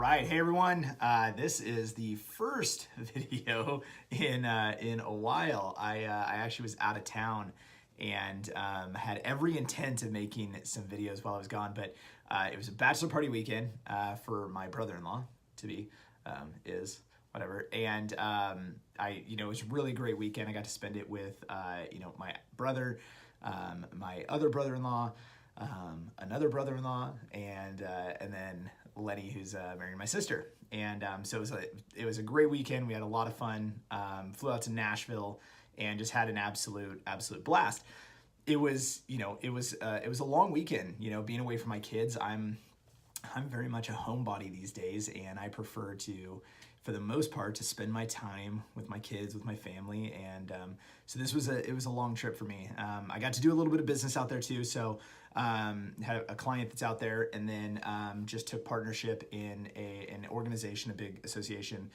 right, hey everyone. This is the first video in a while. I actually was out of town and had every intent of making some videos while I was gone, but it was a bachelor party weekend for my brother-in-law to be, is whatever, and it was a really great weekend. I got to spend it with my brother, my other brother-in-law, another brother-in-law, and then Lenny, who's marrying my sister. And so it was a great weekend. We had a lot of fun. Flew out to Nashville and just had an absolute blast. It was a long weekend. Being away from my kids, I'm very much a homebody these days, and I prefer to, for the most part, to spend my time with my kids, with my family, and so it was a long trip for me. I got to do a little bit of business out there too, so had a client that's out there, and then just took partnership in an organization, a big association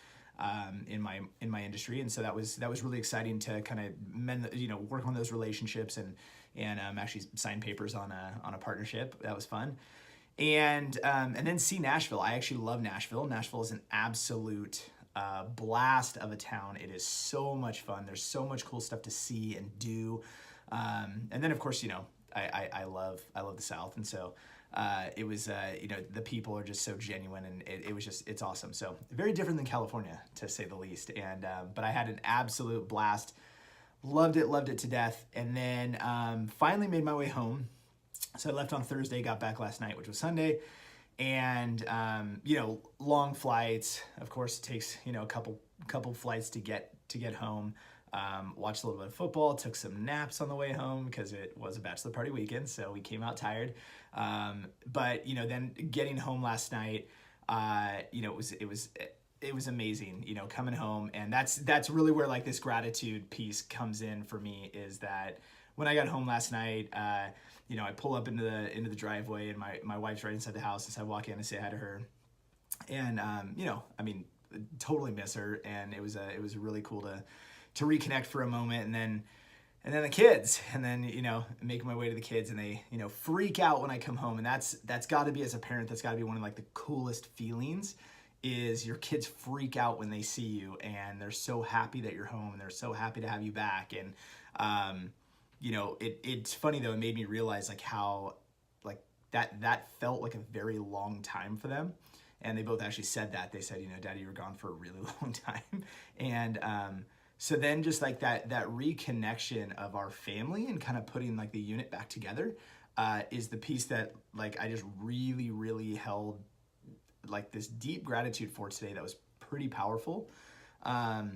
in my industry, and so that was really exciting to kind of work on those relationships and actually sign papers on a partnership. That was fun. And then see Nashville. I actually love Nashville. Nashville is an absolute blast of a town. It is so much fun. There's so much cool stuff to see and do. And then of course, I love the South. And so it was, the people are just so genuine, and it's awesome. So very different than California, to say the least. And but I had an absolute blast. Loved it to death. And then finally made my way home. So I left on Thursday, got back last night, which was Sunday, and long flights. Of course, it takes a couple flights to get home. Watched a little bit of football, took some naps on the way home because it was a bachelor party weekend, so we came out tired. But then getting home last night, it was amazing. Coming home, and that's really where like this gratitude piece comes in for me, is that when I got home last night, I pull up into the driveway, and my wife's right inside the house, and so I walk in and say hi to her, and totally miss her, and it was really cool to reconnect for a moment, and then the kids, and then making my way to the kids, and they freak out when I come home, and that's got to be, as a parent, that's got to be one of like the coolest feelings, is your kids freak out when they see you, and they're so happy that you're home, and they're so happy to have you back. And it's funny though, it made me realize like how like that felt like a very long time for them. And they both actually said that. They said, Daddy, you were gone for a really long time. And so then just like that reconnection of our family and kind of putting like the unit back together is the piece that like I just really, really held like this deep gratitude for today. That was pretty powerful. I've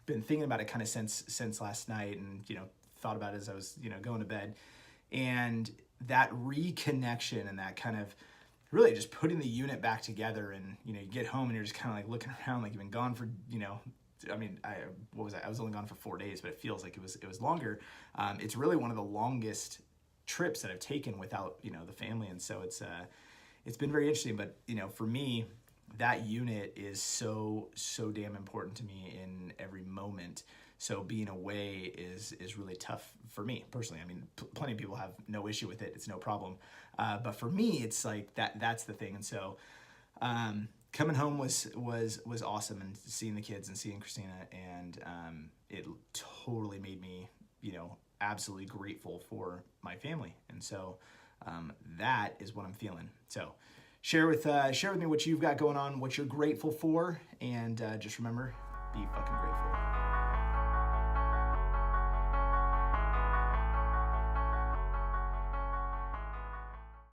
been thinking about it kind of since last night, and thought about it as I was going to bed, and that reconnection and that kind of really just putting the unit back together. And you get home and you're just kind of like looking around like you've been gone for I was only gone for 4 days, but it feels like it was longer. It's really one of the longest trips that I've taken without the family, and so it's been very interesting. But for me, that unit is so damn important to me in every moment. So being away is really tough for me personally. I mean, plenty of people have no issue with it. It's no problem. But for me, it's like that's the thing. And so coming home was awesome, and seeing the kids and seeing Christina, and it totally made me, absolutely grateful for my family. And so that is what I'm feeling. So share with me what you've got going on, what you're grateful for, and just remember, be fucking grateful.